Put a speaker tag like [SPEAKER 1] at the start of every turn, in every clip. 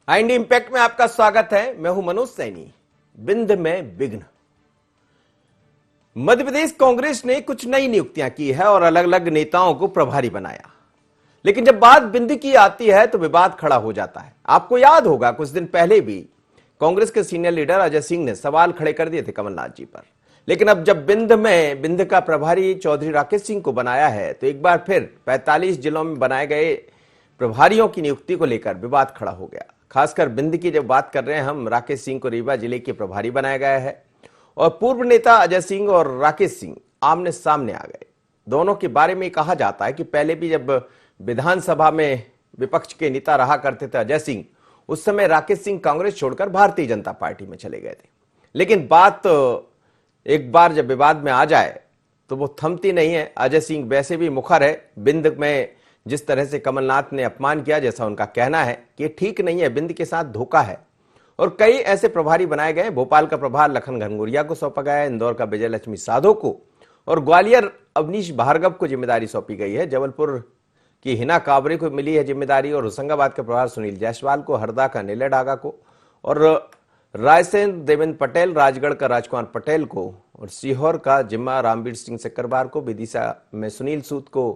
[SPEAKER 1] India impact में आपका स्वागत है। मैं हूं मनोज सैनी। बिंद में विघ्न। मध्य प्रदेश कांग्रेस ने कुछ नई नियुक्तियां की है और अलग अलग नेताओं को प्रभारी बनाया, लेकिन जब बात बिंद की आती है तो विवाद खड़ा हो जाता है। आपको याद होगा कुछ दिन पहले भी कांग्रेस के सीनियर लीडर अजय सिंह ने सवाल खड़े कर दिए थे कमलनाथ जी पर, लेकिन अब जब बिंद का प्रभारी चौधरी राकेश सिंह को बनाया है तो एक बार फिर 45 जिलों में बनाए गए प्रभारियों की नियुक्ति को लेकर विवाद खड़ा हो गया। खासकर बिंद की जब बात कर रहे हैं हम, राकेश सिंह को रीवा जिले के प्रभारी बनाया गया है और पूर्व नेता अजय सिंह और राकेश सिंह आमने सामने आ गए। दोनों के बारे में कहा जाता है कि पहले भी जब विधानसभा में विपक्ष के नेता रहा करते थे अजय सिंह, उस समय राकेश सिंह कांग्रेस छोड़कर भारतीय जनता पार्टी में चले गए थे। लेकिन बात एक बार जब विवाद में आ जाए तो वो थमती नहीं है। अजय सिंह वैसे भी मुखर है। बिंद में जिस तरह से कमलनाथ ने अपमान किया, जैसा उनका कहना है कि ठीक नहीं है, बिंद के साथ धोखा है, और कई ऐसे प्रभारी बनाए गए। भोपाल का प्रभार लखन घनघोरिया को सौंपा गया है, इंदौर का विजय लक्ष्मी साधो को, और ग्वालियर अवनीश भार्गव को जिम्मेदारी सौंपी गई है। जबलपुर की हिना काबरे को मिली है जिम्मेदारी, और होशंगाबाद का प्रभार सुनील जायसवाल को, हरदा का नीलय डागा को, और रायसेन देवेंद्र पटेल, राजगढ़ का राजकुमार पटेल को, और सीहोर का जिम्मा रामवीर सिंह सिकरवार को, विदिशा में सुनील सूद को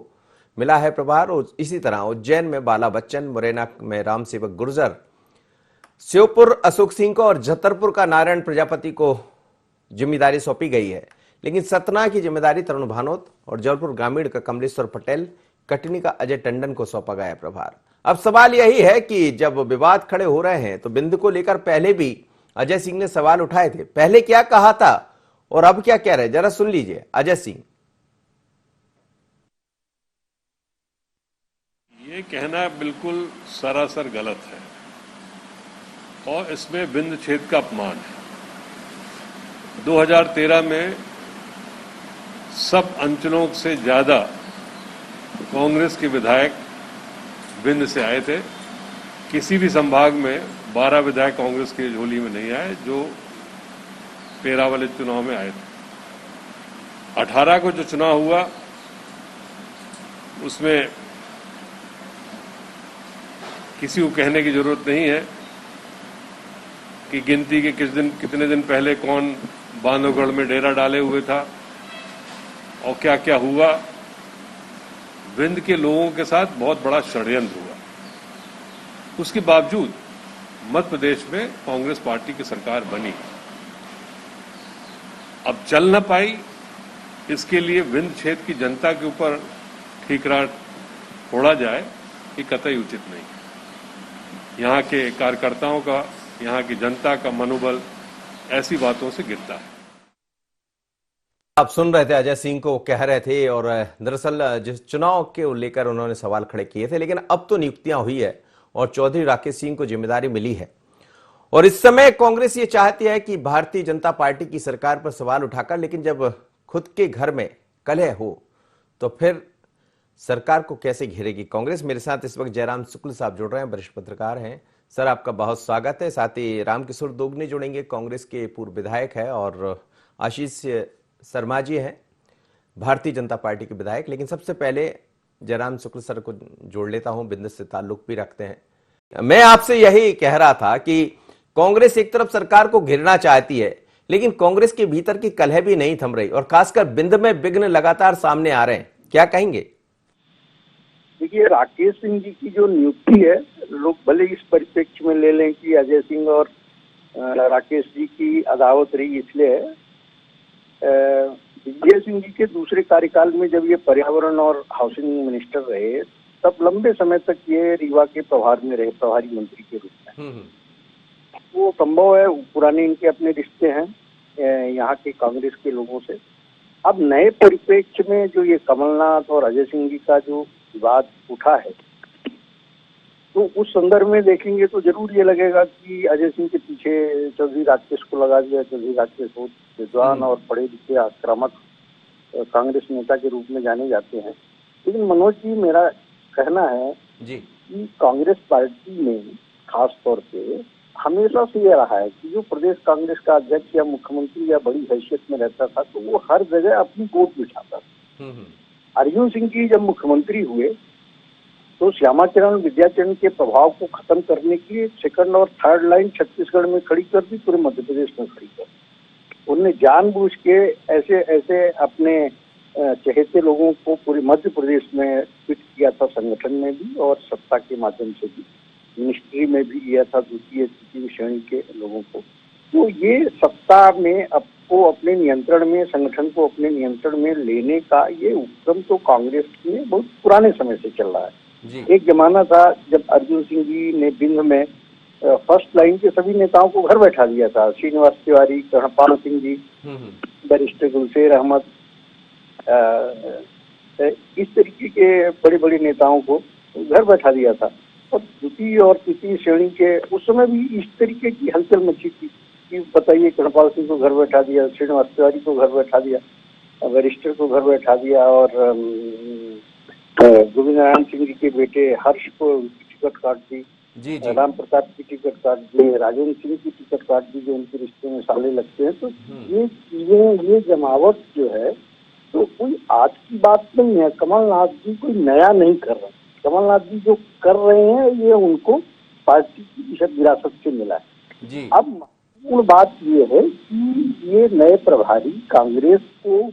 [SPEAKER 1] मिला है प्रभार, और इसी तरह उज्जैन में बाला बच्चन, मुरैना में राम सेवक गुर्जर, श्योपुर अशोक सिंह को और छतरपुर का नारायण प्रजापति को जिम्मेदारी सौंपी गई है। लेकिन सतना की जिम्मेदारी तरुण भानोत और जबलपुर ग्रामीण का कमलेश्वर पटेल, कटनी का अजय टंडन को सौंपा गया है प्रभार। अब सवाल यही है कि जब विवाद खड़े हो रहे हैं तो बिंद को लेकर पहले भी अजय सिंह ने सवाल उठाए थे। पहले क्या कहा था और अब क्या कह रहे, जरा सुन लीजिए अजय सिंह।
[SPEAKER 2] ये कहना बिल्कुल सरासर गलत है और इसमें बिंद छेद का अपमान है। 2013 में सब अंचलों से ज्यादा कांग्रेस के विधायक बिंद से आए थे। किसी भी संभाग में 12 विधायक कांग्रेस के झोली में नहीं आए जो 13 वाले चुनाव में आए थे। 18 को जो चुनाव हुआ उसमें किसी को कहने की जरूरत नहीं है कि गिनती के कितने दिन पहले कौन बांधवगढ़ में डेरा डाले हुए था और क्या क्या हुआ। बिंद के लोगों के साथ बहुत बड़ा षड्यंत्र हुआ। उसके बावजूद मध्य प्रदेश में कांग्रेस पार्टी की सरकार बनी। अब चल न पाई, इसके लिए बिंद क्षेत्र की जनता के ऊपर ठीकरा फोड़ा जाए, ये कतई उचित नहीं है। यहाँ के कार्यकर्ताओं का, यहाँ की जनता का मनोबल ऐसी बातों से गिरता है।
[SPEAKER 1] आप सुन रहे थे अजय सिंह को कह रहे थे, और दरअसल जिस चुनाव के लेकर उन्होंने सवाल खड़े किए थे, लेकिन अब तो नियुक्तियां हुई है और चौधरी राकेश सिंह को जिम्मेदारी मिली है। और इस समय कांग्रेस ये चाहती है कि भारतीय जनता पार्टी की सरकार पर सवाल उठाकर, लेकिन जब खुद के घर में कलह हो तो फिर सरकार को कैसे घेरेगी कांग्रेस। मेरे साथ इस वक्त जयराम शुक्ल साहब जुड़ रहे हैं, वरिष्ठ पत्रकार हैं। सर, आपका बहुत स्वागत है। साथ ही रामकिशोर दोगने जुड़ेंगे, कांग्रेस के पूर्व विधायक है, और आशीष शर्मा जी हैं, भारतीय जनता पार्टी के विधायक। लेकिन सबसे पहले जयराम शुक्ल सर को जोड़ लेता हूं, बिंद से ताल्लुक भी रखते हैं। मैं आपसे यही कह रहा था कि कांग्रेस एक तरफ सरकार को घेरना चाहती है, लेकिन कांग्रेस के भीतर की कलह भी नहीं थम रही, और खासकर बिंद में विघ्न लगातार सामने आ रहे हैं। क्या कहेंगे?
[SPEAKER 3] देखिए, राकेश सिंह जी की जो नियुक्ति है, लोग भले इस परिप्रेक्ष्य में ले लें कि अजय सिंह और राकेश जी की अदावत रही, इसलिए विजय सिंह जी के दूसरे कार्यकाल में जब ये पर्यावरण और हाउसिंग मिनिस्टर रहे, तब लंबे समय तक ये रीवा के प्रभार में रहे, प्रभारी मंत्री के रूप में। वो संभव है, पुराने इनके अपने रिश्ते हैं यहाँ के कांग्रेस के लोगों से। अब नए परिप्रेक्ष्य में जो ये कमलनाथ और अजय सिंह जी का जो विवाद उठा है, तो उस संदर्भ में देखेंगे तो जरूर ये लगेगा कि अजय सिंह के पीछे चौधरी राकेश को लगा दिया। चौधरी राकेश बहुत विद्वान और पढ़े लिखे आक्रामक कांग्रेस नेता के रूप में जाने जाते हैं। लेकिन मनोज जी, मेरा कहना है
[SPEAKER 1] जी
[SPEAKER 3] कि कांग्रेस पार्टी में खास तौर पे हमेशा से ये रहा है कि जो प्रदेश कांग्रेस का अध्यक्ष या मुख्यमंत्री या बड़ी हैसियत में रहता था, तो वो हर जगह अपनी गोद बिछाता था। अर्जुन सिंह जी जब मुख्यमंत्री हुए तो श्यामाचरण विद्याचरण के प्रभाव को खत्म करने के लिए सेकंड और थर्ड लाइन छत्तीसगढ़ में खड़ी कर दी, पूरे मध्य प्रदेश में खड़ी कर दी। उनने जानबूझ के ऐसे ऐसे अपने चहेते लोगों को पूरे मध्य प्रदेश में फिट किया था, संगठन में भी और सत्ता के माध्यम से भी, मिनिस्ट्री में भी किया था द्वितीय तृतीय श्रेणी के लोगों को। तो ये सत्ता में आपको अपने नियंत्रण में, संगठन को अपने नियंत्रण में लेने का ये उपक्रम तो कांग्रेस में बहुत पुराने समय से चल रहा है। एक जमाना था जब अर्जुन सिंह जी ने बिंद में फर्स्ट लाइन के सभी नेताओं को घर बैठा दिया था। श्रीनिवास तिवारी, कर्णपाल सिंह जी, बैरिस्टर गुलशेर अहमद, इस तरीके के बड़े बड़े नेताओं को घर बैठा दिया था। और द्वितीय और तृतीय श्रेणी के उस समय भी इस तरीके की हलचल मची थी कि बताइए, कर्णपाल सिंह को घर बैठा दिया, श्रीनिवास तिवारी को घर बैठा दिया, बैरिस्टर को घर बैठा दिया, और गोविंद नारायण सिंह जी के बेटे हर्ष को टिकट काट दी, राम प्रताप की टिकट काट दी, राजेंद्र सिंह की टिकट काट दी जो उनके रिश्ते में साले लगते हैं। तो ये चीजें, ये जमावट जो है, तो कोई आज की बात नहीं है। कमलनाथ जी कोई नया नहीं कर रहे। कमलनाथ जी जो कर रहे हैं ये उनको पार्टी की विरासत से मिला है जी। अब महत्वपूर्ण बात ये है कि ये नए प्रभारी कांग्रेस को,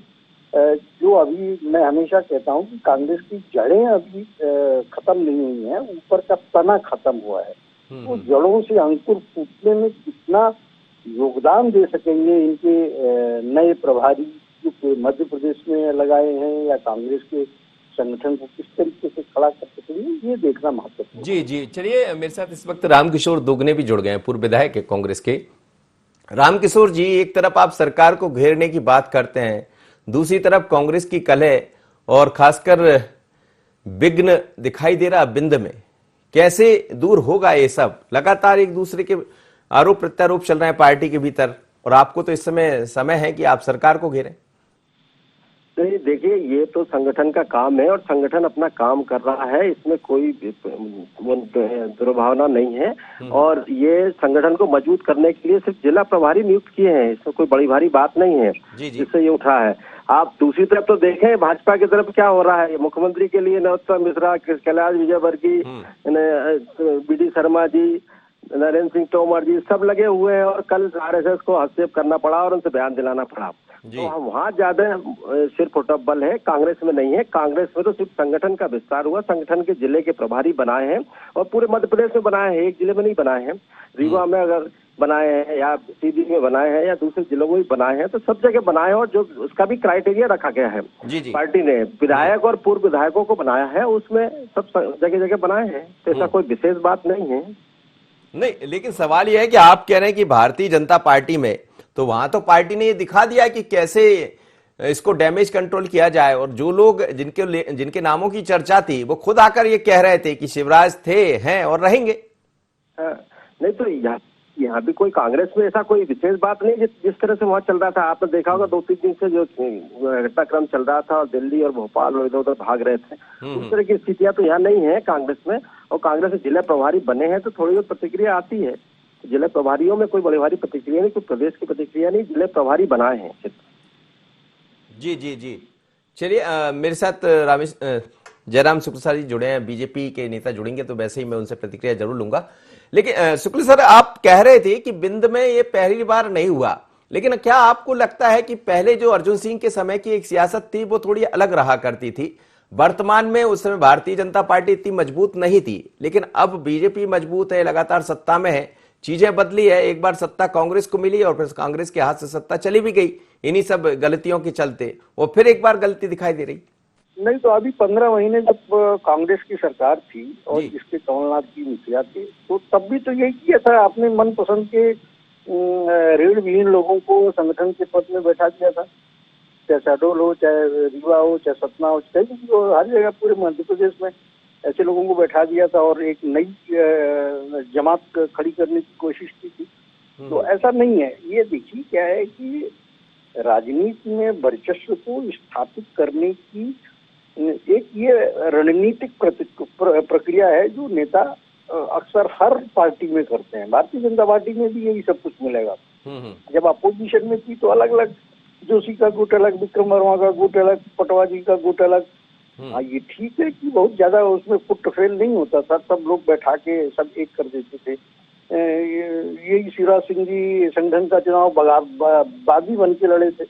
[SPEAKER 3] जो अभी मैं हमेशा कहता हूँ कि कांग्रेस की जड़ें अभी खत्म नहीं हुई हैं, ऊपर का तना खत्म हुआ है। तो जड़ों से अंकुर फूटने में कितना योगदान दे सकेंगे इनके नए प्रभारी जो मध्य प्रदेश में लगाए हैं, या कांग्रेस के संगठन को किस तरीके से खड़ा कर सकेंगे, ये देखना महत्वपूर्ण।
[SPEAKER 1] जी जी, चलिए मेरे साथ इस वक्त रामकिशोर दोगने भी जुड़ गए हैं, पूर्व विधायक है कांग्रेस के। रामकिशोर जी, एक तरफ आप सरकार को घेरने की बात करते हैं, दूसरी तरफ कांग्रेस की कलह और खासकर विघ्न दिखाई दे रहा बिंद में, कैसे दूर होगा ये सब? लगातार एक दूसरे के आरोप प्रत्यारोप चल रहे हैं पार्टी के भीतर, और आपको तो इस समय है कि आप सरकार को घेरें।
[SPEAKER 4] नहीं, देखिए, ये तो संगठन का काम है और संगठन अपना काम कर रहा है, इसमें कोई दुर्भावना नहीं है। और ये संगठन को मजबूत करने के लिए सिर्फ जिला प्रभारी नियुक्त किए हैं, इसमें कोई बड़ी भारी बात नहीं है जिससे ये उठा है। आप दूसरी तरफ तो देखें, भाजपा की तरफ क्या हो रहा है। मुख्यमंत्री के लिए नरोत्तम मिश्रा, कैलाश विजयवर्गीय, बी.डी. शर्मा जी, नरेंद्र सिंह तोमर जी सब लगे हुए हैं, और कल आरएसएस को हस्तक्षेप करना पड़ा और उनसे बयान दिलाना पड़ा। तो हम वहाँ ज्यादा सिर्फ बल है, कांग्रेस में नहीं है। कांग्रेस में तो सिर्फ संगठन का विस्तार हुआ, संगठन के जिले के प्रभारी बनाए हैं, और पूरे मध्य प्रदेश में बनाए हैं, एक जिले में नहीं बनाए हैं। रीवा में अगर बनाए हैं, या सीधी में बनाए हैं, या दूसरे जिलों में भी बनाए हैं, तो सब जगह बनाए हैं। और जो उसका भी क्राइटेरिया रखा गया है पार्टी ने, विधायक और पूर्व विधायकों को बनाया है, उसमें सब जगह जगह बनाए हैं। तो ऐसा कोई विशेष बात नहीं है।
[SPEAKER 1] नहीं, लेकिन सवाल यह है कि आप कह रहे हैं कि भारतीय जनता पार्टी में, तो वहां तो पार्टी ने ये दिखा दिया कि कैसे इसको डैमेज कंट्रोल किया जाए, और जो लोग जिनके नामों की चर्चा थी वो खुद आकर ये कह रहे थे कि शिवराज थे, हैं और रहेंगे।
[SPEAKER 4] नहीं, तो यहाँ भी कोई कांग्रेस में ऐसा कोई विशेष बात नहीं जिस तरह से वहाँ चल रहा था। आपने देखा होगा 2-3 दिन से जो घटनाक्रम चल रहा था, और दिल्ली और भोपाल और इधर उधर भाग रहे थे, उस तरह की स्थितियां तो यहाँ नहीं है कांग्रेस में। और कांग्रेस के जिला प्रभारी बने हैं तो थोड़ी बहुत प्रतिक्रिया आती है। जिला प्रभारियों में कोई बड़ी भारी प्रतिक्रिया नहीं, कोई प्रदेश की प्रतिक्रिया नहीं, जिले प्रभारी बनाए हैं सिर्फ।
[SPEAKER 1] जी जी जी, चलिए मेरे साथ जयराम शुक्ला जी जुड़े हैं, बीजेपी के नेता जुड़ेंगे तो वैसे ही मैं उनसे प्रतिक्रिया जरूर लूंगा। लेकिन शुक्ला सर, आप कह रहे थे कि बिंद में ये पहली बार नहीं हुआ, लेकिन क्या आपको लगता है कि पहले जो अर्जुन सिंह के समय की एक सियासत थी वो थोड़ी अलग रहा करती थी? वर्तमान में उस समय भारतीय जनता पार्टी इतनी मजबूत नहीं थी, लेकिन अब बीजेपी मजबूत है, लगातार सत्ता में है, चीजें बदली है। एक बार सत्ता कांग्रेस को मिली और फिर कांग्रेस के हाथ से सत्ता चली भी गई इन्हीं सब गलतियों के चलते, और फिर एक बार गलती दिखाई दे रही।
[SPEAKER 3] नहीं, तो अभी 15 महीने जब कांग्रेस की सरकार थी और इसके कमलनाथ की मुखिया थी, तो तब भी तो यही किया था, अपने मनपसंद के ऋण विहीन लोगों को संगठन के पद में बैठा दिया था। चाहे शहडोल हो, चाहे रीवा हो, चाहे सतना हो, चाहे हर जगह पूरे मध्य प्रदेश में ऐसे लोगों को बैठा दिया था और एक नई जमात खड़ी करने की कोशिश की थी। तो ऐसा नहीं है। ये देखिए क्या है कि राजनीति में वर्चस्व को स्थापित करने की एक ये रणनीतिक प्रक्रिया है जो नेता अक्सर हर पार्टी में करते हैं। भारतीय जनता पार्टी में भी यही सब कुछ मिलेगा। जब अपोजिशन में थी तो अलग अलग, जोशी का गुट अलग, विक्रम वर्मा का गुट अलग, पटवाजी का गुट अलग, ये ठीक है कि बहुत ज्यादा उसमें फुट फेल नहीं होता था, सब लोग बैठा के सब एक कर देते थे। यही शिवराज सिंह जी संगठन का चुनाव बागी बन के लड़े थे।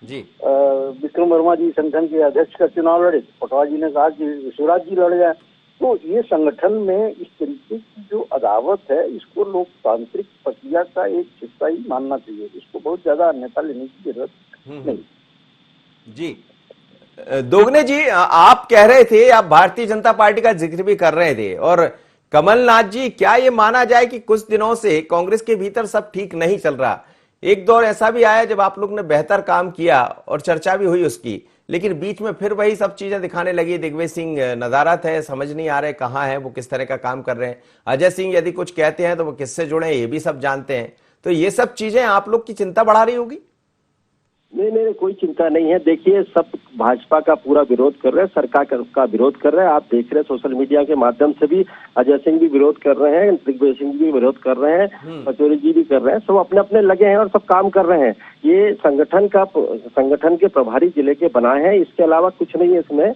[SPEAKER 1] जी
[SPEAKER 3] विक्रम वर्मा जी संगठन के अध्यक्ष का चुनाव लड़े, पटवा जी ने कहा कि शिवराज जी लड़ जाए। तो ये संगठन में इस तरीके की जो अदावत है, इसको लोकतांत्रिक प्रक्रिया का एक हिस्सा ही मानना चाहिए, इसको बहुत ज्यादा अन्यथा लेने की जरूरत नहीं।
[SPEAKER 1] जी दोगने जी, आप कह रहे थे, आप भारतीय जनता पार्टी का जिक्र भी कर रहे थे, और कमलनाथ जी, क्या ये माना जाए कि कुछ दिनों से कांग्रेस के भीतर सब ठीक नहीं चल रहा? एक दौर ऐसा भी आया जब आप लोग ने बेहतर काम किया और चर्चा भी हुई उसकी, लेकिन बीच में फिर वही सब चीजें दिखाने लगी। दिग्विजय सिंह नदारत है, समझ नहीं आ रहे कहाँ है वो, किस तरह का काम कर रहे हैं। अजय सिंह यदि कुछ कहते हैं तो वो किससे जुड़े हैं ये भी सब जानते हैं। तो ये सब चीजें आप लोग की चिंता बढ़ा रही होगी?
[SPEAKER 4] नहीं, कोई चिंता नहीं है। देखिए, सब भाजपा का पूरा विरोध कर रहे हैं, सरकार का विरोध कर रहे हैं। आप देख रहे हैं सोशल मीडिया के माध्यम से भी अजय सिंह भी विरोध कर रहे हैं, दिग्विजय सिंह भी विरोध कर रहे हैं, पचौरी जी भी कर रहे हैं। सब अपने अपने लगे हैं और सब काम कर रहे हैं। ये संगठन के प्रभारी जिले के बनाए हैं, इसके अलावा कुछ नहीं है इसमें।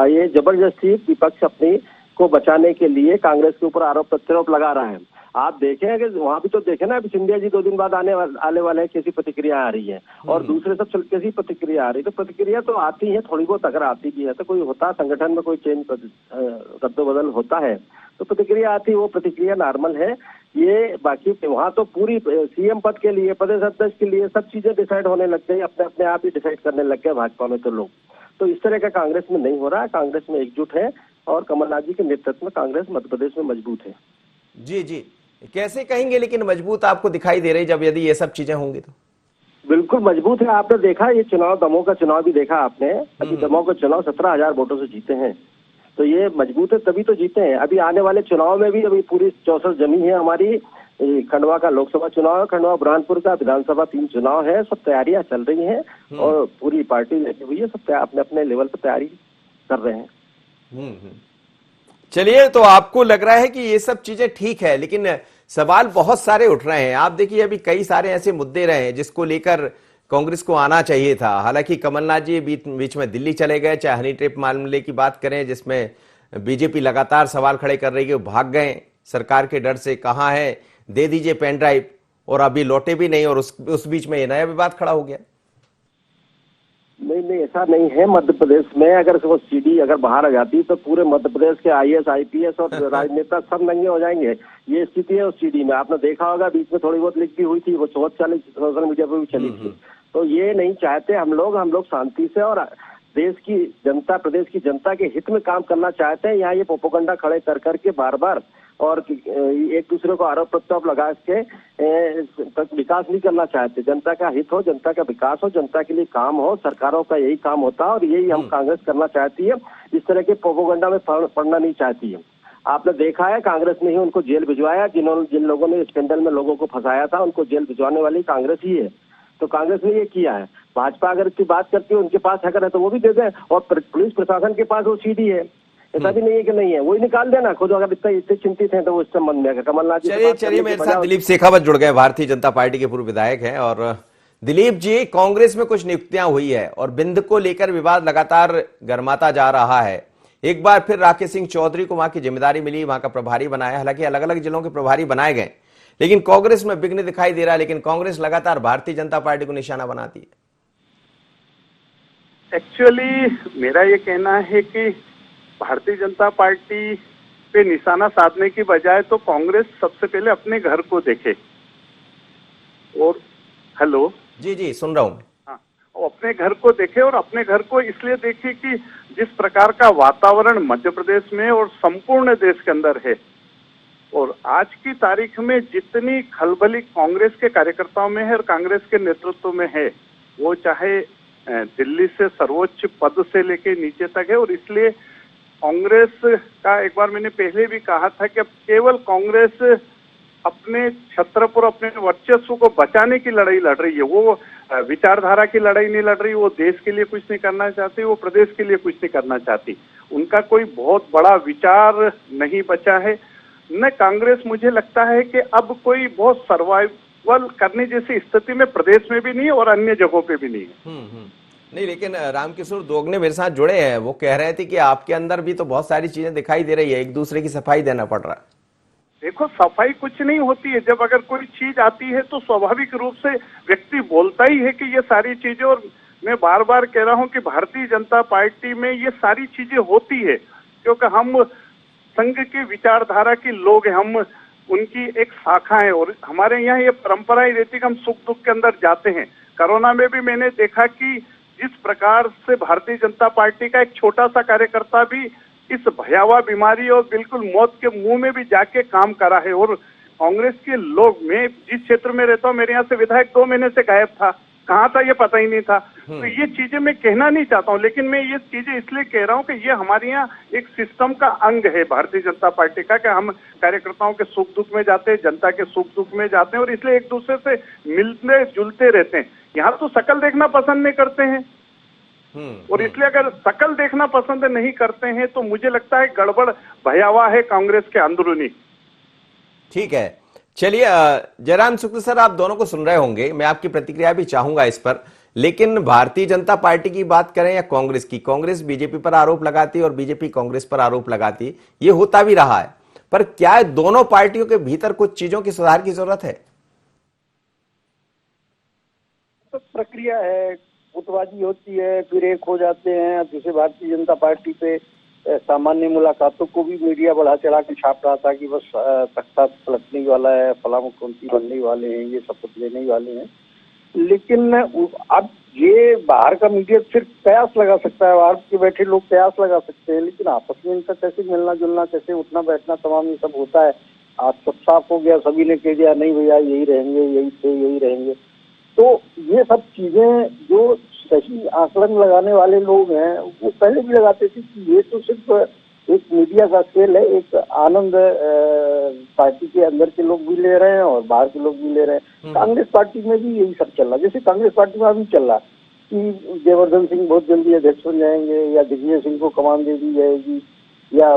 [SPEAKER 4] ये जबरदस्ती विपक्ष अपनी को बचाने के लिए कांग्रेस के ऊपर आरोप प्रत्यारोप लगा रहा है। आप देखें कि वहां भी तो देखें ना, अभी सिंधिया जी 2 दिन बाद आने वाले हैं, कैसी प्रतिक्रिया आ रही है, और दूसरे सब कैसी प्रतिक्रिया आ रही है। तो प्रतिक्रिया तो आती है थोड़ी बहुत, अगर आती भी है तो कोई होता संगठन में कोई चेंज रद्दोबदल होता है तो प्रतिक्रिया आती है, वो प्रतिक्रिया नॉर्मल है। ये बाकी वहां तो पूरी सीएम पद के लिए, प्रदेश अध्यक्ष के लिए सब चीजें डिसाइड होने लग गई, अपने आप ही डिसाइड करने लग गए भाजपा में तो लोग। तो इस तरह का कांग्रेस में नहीं हो रहा है। कांग्रेस में एकजुट है और कमलनाथ जी के नेतृत्व में कांग्रेस मध्य प्रदेश में मजबूत है।
[SPEAKER 1] जी कैसे कहेंगे लेकिन मजबूत आपको दिखाई दे रही, जब यदि ये सब चीजें होंगी तो?
[SPEAKER 4] बिल्कुल मजबूत है। आपने देखा ये चुनाव, दमोह का चुनाव भी देखा आपने। अभी दमोह का चुनाव 17,000 वोटों से जीते हैं, तो ये मजबूत है, तभी तो जीते हैं। अभी आने वाले चुनाव में भी अभी पूरी 64 जमी है हमारी। खंडवा का लोकसभा चुनाव है, खंडवा बुरहानपुर का विधानसभा 3 चुनाव है, सब तैयारियां चल रही हैं और पूरी पार्टी लगी हुई है, सब अपने अपने लेवल पर तैयारी कर रहे हैं।
[SPEAKER 1] चलिए, तो आपको लग रहा है कि ये सब चीजें ठीक है, लेकिन सवाल बहुत सारे उठ रहे हैं। आप देखिए, अभी कई सारे ऐसे मुद्दे रहे हैं जिसको लेकर कांग्रेस को आना चाहिए था। हालांकि कमलनाथ जी बीच में दिल्ली चले गए, चाहे हनी ट्रैप मामले की बात करें जिसमें बीजेपी लगातार सवाल खड़े कर रही है कि भाग गए सरकार के डर से, कहां है, दे दीजिए पेन ड्राइव, और अभी लौटे भी नहीं, और उस बीच में ये नया विवाद खड़ा हो गया।
[SPEAKER 4] नहीं, ऐसा नहीं है। मध्य प्रदेश में अगर वो सीडी अगर बाहर आ जाती तो पूरे मध्य प्रदेश के आईएएस, आईपीएस और राजनेता सब नंगे हो जाएंगे। ये स्थिति है उस सीडी में। आपने देखा होगा बीच में थोड़ी बहुत लीक भी हुई थी, वो बहुत सारी सोशल मीडिया पर भी चली थी। तो ये नहीं चाहते हम लोग शांति से और देश की जनता, प्रदेश की जनता के हित में काम करना चाहते हैं। यहाँ ये प्रोपेगेंडा खड़े कर करके बार और एक दूसरे को आरोप प्रत्यारोप लगा के विकास नहीं करना चाहते। जनता का हित हो, जनता का विकास हो, जनता के लिए काम हो, सरकारों का यही काम होता है और यही हम कांग्रेस करना चाहती है। इस तरह के प्रोपेगेंडा में पड़ना नहीं चाहती है। आपने देखा है कांग्रेस ने ही उनको जेल भिजवाया, जिन लोगों ने स्कैंडल में लोगों को फंसाया था, उनको जेल भिजवाने वाली कांग्रेस ही है। तो कांग्रेस ने ये किया है। भाजपा अगर इसकी बात करती है, उनके पास अगर है तो वो भी दे दें, और पुलिस प्रशासन के पास वो सीडी है, ऐसा भी नहीं है कि नहीं है, वही निकाल देना खुद। अगर इतने चिंतित हैं तो वो इस संबंध में कमलनाथ जी।
[SPEAKER 1] चलिए मेरे साथ दिलीप शेखावत जुड़ गए, भारतीय जनता पार्टी के पूर्व विधायक हैं। और दिलीप जी, कांग्रेस में कुछ नियुक्तियां हुई है और बिंद को लेकर विवाद लगातार गर्माता जा रहा है। एक बार फिर राकेश सिंह चौधरी को वहां की जिम्मेदारी मिली, वहां का प्रभारी बनाया। हालांकि अलग अलग जिलों के प्रभारी बनाए गए, लेकिन कांग्रेस में विघ्न दिखाई दे रहा है। लेकिन कांग्रेस लगातार भारतीय जनता पार्टी को निशाना बनाती है।
[SPEAKER 5] एक्चुअली मेरा ये कहना है कि भारतीय जनता पार्टी पे निशाना साधने की बजाय तो कांग्रेस सबसे पहले अपने घर को देखे। और हेलो,
[SPEAKER 1] जी सुन रहा हूं।
[SPEAKER 5] हाँ, अपने घर को देखे, और अपने घर को इसलिए देखे कि जिस प्रकार का वातावरण मध्य प्रदेश में और संपूर्ण देश के अंदर है, और आज की तारीख में जितनी खलबली कांग्रेस के कार्यकर्ताओं में है और कांग्रेस के नेतृत्व में है, वो चाहे दिल्ली से सर्वोच्च पद से लेके नीचे तक है। और इसलिए कांग्रेस का, एक बार मैंने पहले भी कहा था कि अब केवल कांग्रेस अपने छत्र पर अपने वर्चस्व को बचाने की लड़ाई लड़ रही है। वो विचारधारा की लड़ाई नहीं लड़ रही, वो देश के लिए कुछ नहीं करना चाहती, वो प्रदेश के लिए कुछ नहीं करना चाहती। उनका कोई बहुत बड़ा विचार नहीं बचा है। न कांग्रेस, मुझे लगता है कि अब कोई बहुत सर्वाइवल करने जैसी स्थिति में प्रदेश में भी नहीं और अन्य जगहों पे भी नहीं है।
[SPEAKER 1] नहीं, लेकिन रामकिशोर दोगने मेरे साथ जुड़े हैं, वो कह रहे थे कि आपके अंदर भी तो बहुत सारी चीजें दिखाई दे रही है, एक दूसरे की सफाई देना पड़ रहा है।
[SPEAKER 5] देखो, सफाई कुछ नहीं होती है। जब अगर कोई चीज आती है तो स्वाभाविक रूप से व्यक्ति बोलता ही है कि ये सारी चीजें, और मैं बार बार कह रहा हूं कि भारतीय जनता पार्टी में ये सारी चीजें होती है क्योंकि हम संघ के विचारधारा के लोग हैं, हम उनकी एक शाखा है और हमारे यहाँ ये परंपरा ही रहती है कि हम सुख दुख के अंदर जाते हैं। कोरोना में भी मैंने देखा कि जिस प्रकार से भारतीय जनता पार्टी का एक छोटा सा कार्यकर्ता भी इस भयावह बीमारी और बिल्कुल मौत के मुंह में भी जाके काम करा है, और कांग्रेस के लोग, मैं जिस क्षेत्र में रहता हूँ मेरे यहाँ से विधायक 2 महीने से गायब था, कहाँ था ये पता ही नहीं था। तो ये चीजें मैं कहना नहीं चाहता हूँ, लेकिन मैं ये चीजें इसलिए कह रहा हूँ कि ये हमारे यहाँ एक सिस्टम का अंग है भारतीय जनता पार्टी का, कि हम कार्यकर्ताओं के सुख दुख में जाते हैं, जनता के सुख दुख में जाते हैं और इसलिए एक दूसरे से मिलते जुलते रहते हैं। यहाँ तो शकल देखना पसंद नहीं करते हैं, और इसलिए अगर शकल देखना पसंद नहीं करते हैं तो मुझे लगता है गड़बड़ भयावह है कांग्रेस के अंदरूनी।
[SPEAKER 1] ठीक है, चलिए जयराम शुक्ल सर, आप दोनों को सुन रहे होंगे, मैं आपकी प्रतिक्रिया भी चाहूंगा इस पर। लेकिन भारतीय जनता पार्टी की बात करें या कांग्रेस की, कांग्रेस बीजेपी पर आरोप लगाती और बीजेपी कांग्रेस पर आरोप लगाती, ये होता भी रहा है, पर क्या दोनों पार्टियों के भीतर कुछ चीजों की सुधार की जरूरत है?
[SPEAKER 3] तो प्रक्रिया है, गुटबाजी होती है, फिर एक हो जाते हैं। जैसे भारतीय जनता पार्टी पे सामान्य मुलाकातों को भी मीडिया बढ़ा चढ़ा के छाप रहा था कि बस तख्ता पलटने वाला है, फला मुख्यमंत्री बनने वाले हैं, ये शपथ लेने वाले हैं। लेकिन अब ये बाहर का मीडिया सिर्फ कयास लगा सकता है, बाहर के बैठे लोग कयास लगा सकते हैं, लेकिन आपस में इनका कैसे मिलना जुलना, कैसे उठना बैठना तमाम ये सब होता है। आज सब साफ हो गया, सभी ने कह दिया नहीं भैया यही रहेंगे, यही थे, यही रहेंगे। तो ये सब चीजें जो सही आकलन लगाने वाले लोग हैं वो पहले भी लगाते थे कि ये तो सिर्फ एक मीडिया का खेल है, एक आनंद पार्टी के अंदर के लोग भी ले रहे हैं और बाहर के लोग भी ले रहे हैं। कांग्रेस पार्टी में भी यही सब चल रहा है। जैसे कांग्रेस पार्टी में अभी चल रहा कि जयवर्धन सिंह बहुत जल्दी अध्यक्ष बन जाएंगे, या दिग्विजय सिंह को कमान दे दी जाएगी, या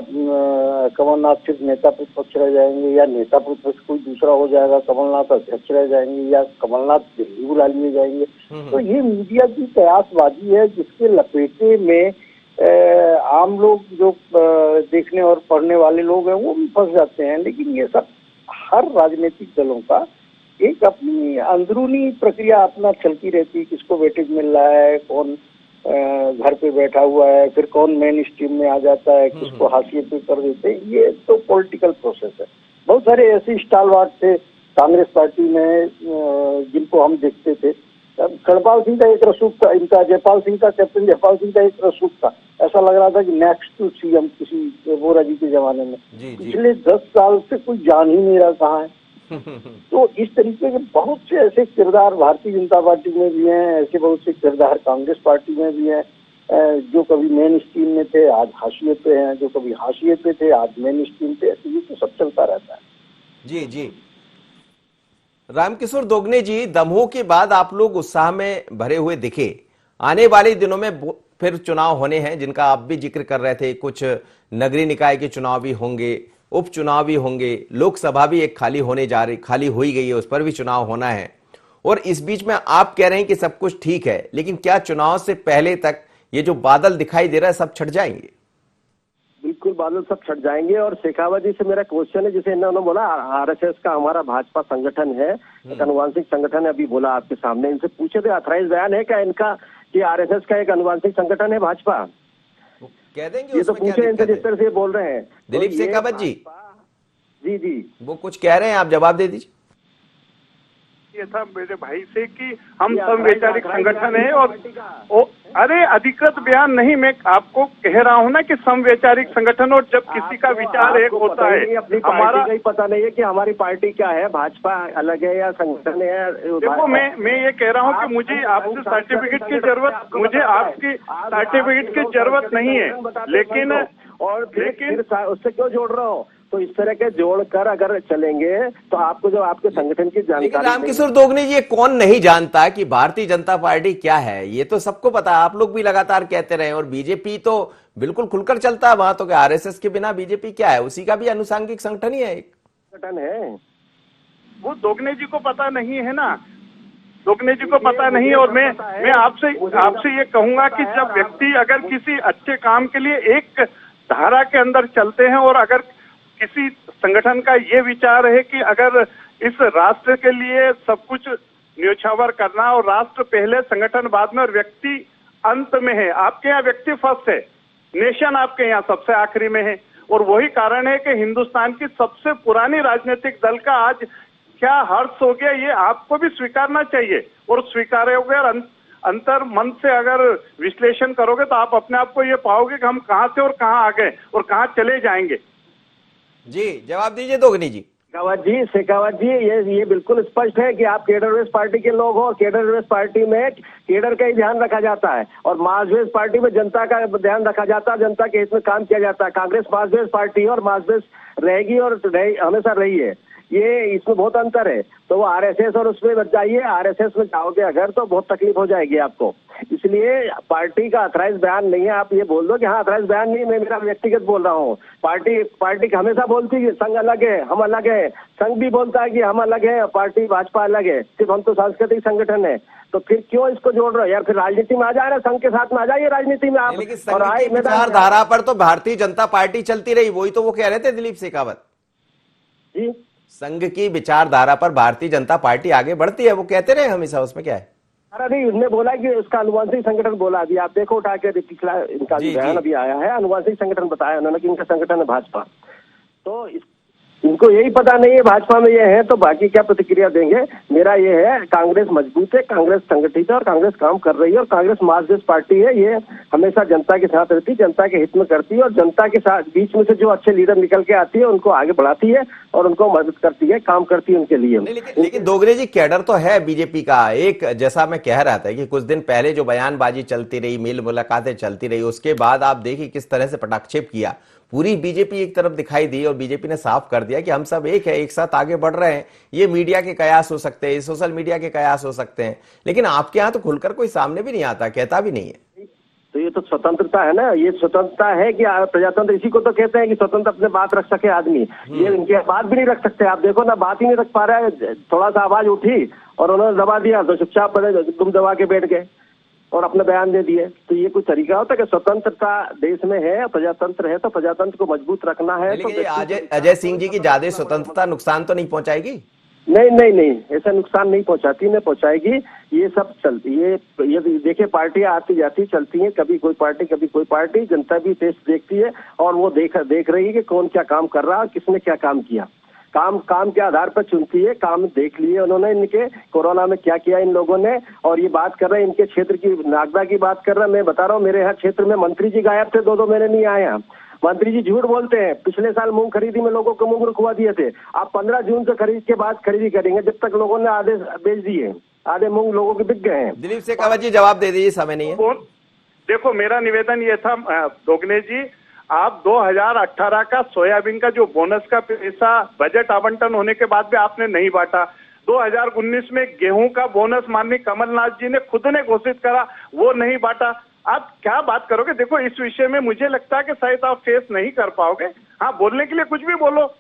[SPEAKER 3] कमलनाथ सिर्फ नेता प्रतिपक्ष रह जाएंगे, या नेता प्रतिपक्ष कोई दूसरा हो जाएगा, कमलनाथ अध्यक्ष रह जाएंगे, या कमलनाथ दिल्ली बुला लिए जाएंगे। तो ये मीडिया की कयासबाजी है जिसके लपेटे में आम लोग जो देखने और पढ़ने वाले लोग हैं वो भी फंस जाते हैं। लेकिन ये सब हर राजनीतिक दलों का एक अपनी अंदरूनी प्रक्रिया अपना चलती रहती है, किसको वेटेज मिल रहा है, कौन घर पे बैठा हुआ है, फिर कौन मेन स्ट्रीम में आ जाता है, किसको हाशिए पे कर देते हैं। ये तो पॉलिटिकल प्रोसेस है। बहुत सारे ऐसे स्टालवार्ड थे कांग्रेस पार्टी में जिनको हम देखते थे। खड़पाल सिंह का एक रसूख था, इनका जयपाल सिंह का, कैप्टन जयपाल सिंह का एक रसूख था। ऐसा लग रहा था कि नेक्स्ट टू सीएम किसी वोरा जी के जमाने में। पिछले 10 साल से कोई जान ही नहीं रहा कहाँ है। तो इस तरीके के बहुत से ऐसे किरदार भारतीय जनता पार्टी में भी हैं, ऐसे बहुत से किरदार कांग्रेस पार्टी में भी हैं, जो कभी मेन स्ट्रीम में थे आज हाशिए पे हैं, जो कभी हाशिए पे थे आज मेन स्ट्रीम पे। ये तो सब चलता रहता है।
[SPEAKER 1] जी जी, रामकिशोर दोगने जी, दमोह के बाद आप लोग उत्साह में भरे हुए दिखे। आने वाले दिनों में फिर चुनाव होने हैं जिनका आप भी जिक्र कर रहे थे, कुछ नगरीय निकाय के चुनाव भी होंगे, उपचुनाव भी होंगे, लोकसभा भी एक खाली हो ही गई है, उस पर भी चुनाव होना है। और इस बीच में आप कह रहे हैं कि सब कुछ ठीक है, लेकिन क्या चुनाव से पहले तक ये जो बादल दिखाई दे रहा है सब छट जाएंगे?
[SPEAKER 4] बिल्कुल बादल सब छट जाएंगे। और शेखावत जी से मेरा क्वेश्चन है, जैसे इन्होंने बोला आरएसएस का हमारा भाजपा संगठन है, एक अनुवांशिक संगठन है, अभी बोला आपके सामने, इनसे पूछे थे ऑथराइज बयान है क्या इनका कि आरएसएस का एक अनुवांशिक संगठन है भाजपा?
[SPEAKER 1] कह देंगे,
[SPEAKER 4] ये तो पूछे इनसे जिस तरह से बोल रहे हैं।
[SPEAKER 1] दिलीप शेखावत जी,
[SPEAKER 4] जी
[SPEAKER 1] वो कुछ कह रहे हैं, आप जवाब दे दीजिए।
[SPEAKER 5] ये था मेरे भाई से कि हम समवैचारिक संगठन है और अरे अधिकृत बयान नहीं, मैं आपको कह रहा हूँ ना कि समवैचारिक संगठन, और जब किसी का विचार एक होता है,
[SPEAKER 4] हमारा पता नहीं है कि हमारी पार्टी क्या है, भाजपा अलग है या संगठन है।
[SPEAKER 5] देखो मैं ये कह रहा हूँ कि मुझे आपसे सर्टिफिकेट की जरूरत, मुझे आपकी सर्टिफिकेट की जरूरत नहीं है, लेकिन
[SPEAKER 4] उससे क्यों जोड़ रहा हूँ? तो इस तरह के जोड़कर अगर चलेंगे तो आपको जो आपके संगठन की जानकारी।
[SPEAKER 1] रामकिशोर दोगने जी, ये कौन नहीं जानता कि भारतीय जनता पार्टी क्या है? ये तो सबको पता है, आप लोग भी लगातार कहते रहे, और बीजेपी तो बिल्कुल खुलकर चलता है वहां। तो आरएसएस के बिना बीजेपी क्या है? उसी का भी अनुसांगिक संगठन ही है, एक
[SPEAKER 4] संगठन है।
[SPEAKER 5] वो दोगने जी को पता नहीं है ना। दोगने जी को पता नहीं। और मैं आपसे ये कहूंगा कि जब व्यक्ति अगर किसी अच्छे काम के लिए एक धारा के अंदर चलते हैं और अगर किसी संगठन का ये विचार है कि अगर इस राष्ट्र के लिए सब कुछ न्योछावर करना और राष्ट्र पहले संगठन बाद में और व्यक्ति अंत में है, आपके यहाँ व्यक्ति फर्स्ट है, नेशन आपके यहाँ सबसे आखिरी में है। और वही कारण है कि हिंदुस्तान की सबसे पुरानी राजनीतिक दल का आज क्या हर्ष हो गया, ये आपको भी स्वीकारना चाहिए। और स्वीकारोगे और अंतर मन से अगर विश्लेषण करोगे तो आप अपने आप को ये पाओगे कि हम कहां से और कहां आ गए और कहां चले जाएंगे।
[SPEAKER 1] जी जवाब दीजिए दोगनी जी।
[SPEAKER 4] शेखावत जी ये बिल्कुल स्पष्ट है कि आप केडर बेस्ड पार्टी के लोग हो। केडर बेस्ड पार्टी में केडर का ही ध्यान रखा जाता है और मास बेस्ड पार्टी में जनता का ध्यान रखा जाता है, जनता के हित में काम किया जाता है। कांग्रेस मास बेस्ड पार्टी और मास बेस्ड रहेगी और हमेशा रही है, ये इसमें बहुत अंतर है। तो वो आरएसएस और उसमें बच जाइए, आरएसएस में जाओगे अगर तो बहुत तकलीफ हो जाएगी आपको। इसलिए पार्टी का अथराइज बयान नहीं है, आप ये बोल दो कि हाँ अथराइज बयान नहीं, मैं मेरा व्यक्तिगत बोल रहा हूँ। पार्टी हमेशा बोलती है संघ अलग है, हम अलग है। संघ भी बोलता है कि हम अलग है, पार्टी भाजपा अलग है, सिर्फ हम तो सांस्कृतिक संगठन है। तो फिर क्यों इसको जोड़ रहे हो यार? फिर राजनीति में आ जाए ना, संघ के साथ में आ जाइए राजनीति में आप।
[SPEAKER 1] और विचारधारा पर तो भारतीय जनता पार्टी चलती रही, वही तो वो कह रहे थे दिलीप शेखावत
[SPEAKER 4] जी।
[SPEAKER 1] संघ की विचारधारा पर भारतीय जनता पार्टी आगे बढ़ती है, वो कहते रहे हमेशा, उसमें क्या है?
[SPEAKER 4] अरे नहीं, उसने बोला कि उसका अनुवांशिक संगठन बोला। अभी आप देखो उठा के पिछला इनका बयान अभी आया है, अनुवांशिक संगठन बताया उन्होंने कि इनका संगठन है भाजपा। तो इनको यही पता नहीं है भाजपा में ये है, तो बाकी क्या प्रतिक्रिया देंगे। मेरा ये है, कांग्रेस मजबूत है, कांग्रेस संगठित है और कांग्रेस काम कर रही है और कांग्रेस मास बेस्ड पार्टी है। ये हमेशा जनता के साथ रहती है, जनता के हित में करती है और जनता के साथ बीच में से जो अच्छे लीडर निकल के आती है उनको आगे बढ़ाती है और उनको मदद करती है, काम करती है उनके लिए।
[SPEAKER 1] लेकिन दोगरे जी कैडर तो है बीजेपी का एक, जैसा मैं कह रहा था कि कुछ दिन पहले जो बयानबाजी चलती रही, मेल मुलाकातें चलती रही, उसके बाद आप देखिए किस तरह से पटाक्षेप किया। पूरी बीजेपी एक तरफ दिखाई दी और बीजेपी ने साफ कर दिया कि हम सब एक है, एक साथ आगे बढ़ रहे हैं। ये मीडिया के कयास हो सकते हैं, सोशल मीडिया के कयास हो सकते हैं, लेकिन आपके यहाँ तो खुलकर कोई सामने भी नहीं आता, कहता भी नहीं है।
[SPEAKER 4] तो ये तो स्वतंत्रता है ना, ये स्वतंत्रता है कि प्रजातंत्र इसी को तो कहते हैं कि स्वतंत्र अपने बात रख सके आदमी। ये इनके बात भी नहीं रख सकते। आप देखो ना, बात ही नहीं रख पा रहा है। थोड़ा सा आवाज उठी और उन्होंने दबा दिया तो चुपचाप तुम दबा के बैठ गए और अपना बयान दे दिए। तो ये कोई तरीका होता है कि स्वतंत्रता देश में है, प्रजातंत्र है तो प्रजातंत्र को मजबूत रखना है। तो
[SPEAKER 1] अजय सिंह जी की ज्यादा स्वतंत्रता नुकसान तो नहीं पहुंचाएगी?
[SPEAKER 4] नहीं, ऐसा नुकसान नहीं पहुंचाती, नहीं पहुंचाएगी। ये सब चलती, ये देखिए पार्टियां आती जाती चलती हैं, कभी कोई पार्टी कभी कोई पार्टी। जनता भी टेस्ट देखती है और वो देख रही है कि कौन क्या काम कर रहा है, किसने क्या काम किया। काम के आधार पर चुनती है। काम देख लिए उन्होंने, इनके कोरोना में क्या किया इन लोगों ने। और ये बात कर रहे हैं इनके क्षेत्र की, नागदा की बात कर रहे हैं। मैं बता रहा हूँ, मेरे यहाँ क्षेत्र में मंत्री जी गायब थे, 2 महीने नहीं आए यहाँ। मंत्री जी झूठ बोलते हैं। पिछले साल मूंग खरीदी में लोगों को मूंग रुकवा दिए थे। आप 15 जून से खरीद के बाद खरीदी करेंगे, जब तक लोगों ने आधे बेच दिए, आधे मूंग लोगों के बिक गए हैं।
[SPEAKER 1] दिलीप शेखावत जी जवाब दे दीजिए, समय नहीं है।
[SPEAKER 5] देखो मेरा निवेदन ये था दोगने जी, आप 2018 का सोयाबीन का जो बोनस का पैसा बजट आवंटन होने के बाद भी आपने नहीं बांटा। 2019 में गेहूं का बोनस माननीय कमलनाथ जी ने खुद ने घोषित करा, वो नहीं बांटा। आप क्या बात करोगे? देखो इस विषय में मुझे लगता है कि शायद आप फेस नहीं कर पाओगे। हाँ, बोलने के लिए कुछ भी बोलो,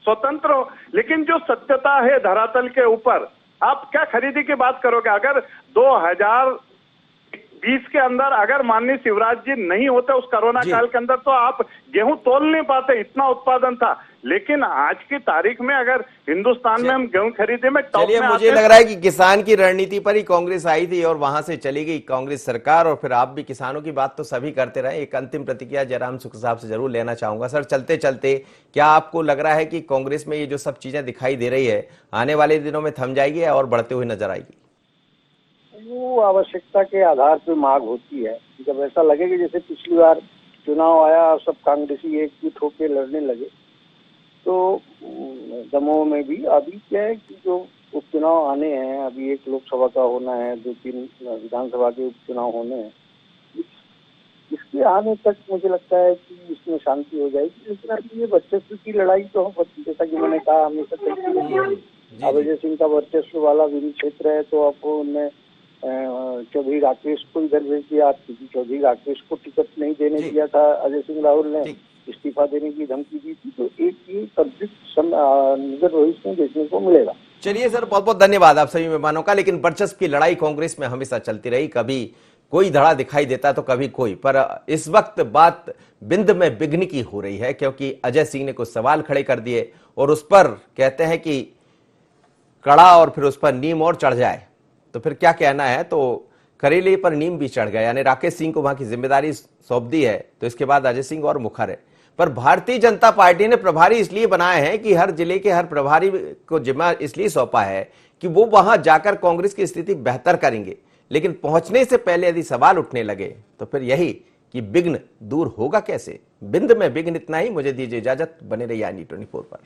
[SPEAKER 5] स्वतंत्र हो, लेकिन जो सत्यता है धरातल के ऊपर, आप क्या खरीदी की बात करोगे? अगर 2020 के अंदर अगर माननीय शिवराज जी नहीं होते उस कोरोना काल के अंदर, तो आप गेहूं तोल नहीं पाते, इतना उत्पादन था। लेकिन आज की तारीख में अगर हिंदुस्तान में हम गेहूं खरीदे में टॉप में
[SPEAKER 1] मुझे लग रहा है कि किसान की रणनीति पर ही कांग्रेस आई थी और वहां से चली गई कांग्रेस सरकार, और फिर आप भी किसानों की बात तो सभी करते रहे। एक अंतिम प्रतिक्रिया जयराम शुक्ल साहब से जरूर लेना चाहूंगा। सर, चलते चलते क्या आपको लग रहा है कि कांग्रेस में ये जो सब चीजें दिखाई दे रही है आने वाले दिनों में थम जाएगी और बढ़ते हुए नजर आएगी?
[SPEAKER 3] वो आवश्यकता के आधार पर मांग होती है। जब ऐसा लगे कि जैसे पिछली बार चुनाव आया और सब कांग्रेसी एकजुट होकर लड़ने लगे, तो दमोह में भी अभी क्या है कि जो उपचुनाव आने हैं, अभी एक लोकसभा का होना है, 2-3 विधानसभा के उपचुनाव होने हैं, इसके आने तक मुझे लगता है कि इसमें शांति हो जाएगी। लेकिन अभी ये वर्चस्व की लड़ाई तो जैसा कि मैंने कहा हमेशा चलती रही है। अब अजय सिंह का वर्चस्व वाला विधि क्षेत्र है, तो अब उनने चौधरी राकेश को इधर भेज दिया, क्योंकि चौधरी राकेश को टिकट नहीं देने दिया था अजय सिंह राहुल ने, इस्तीफा देने की धमकी दी थी। तो एक ये कंफ्लिक्ट नजर रोहित में देखने को मिलेगा।
[SPEAKER 1] चलिए सर, बहुत बहुत धन्यवाद आप सभी मेहमानों का। लेकिन वर्चस्व की लड़ाई कांग्रेस में हमेशा चलती रही, कभी कोई धड़ा दिखाई देता तो कभी कोई, पर इस वक्त बात बिंद में बिघ्न की हो रही है, क्योंकि अजय सिंह ने कुछ सवाल खड़े कर दिए और उस पर कहते हैं कि कड़ा और फिर उस पर नीम और चढ़ जाए तो फिर क्या कहना है। तो करेले पर नीम भी चढ़ गया, यानी राकेश सिंह को वहां की जिम्मेदारी सौंप दी है, तो इसके बाद अजय सिंह और मुखर है। पर भारतीय जनता पार्टी ने प्रभारी इसलिए बनाए हैं कि हर जिले के हर प्रभारी को जिम्मा इसलिए सौंपा है कि वो वहां जाकर कांग्रेस की स्थिति बेहतर करेंगे। लेकिन पहुंचने से पहले यदि सवाल उठने लगे तो फिर यही कि विघ्न दूर होगा कैसे। बिंद में विघ्न इतना ही। मुझे दीजिए इजाजत, बने रहिए i24 पर।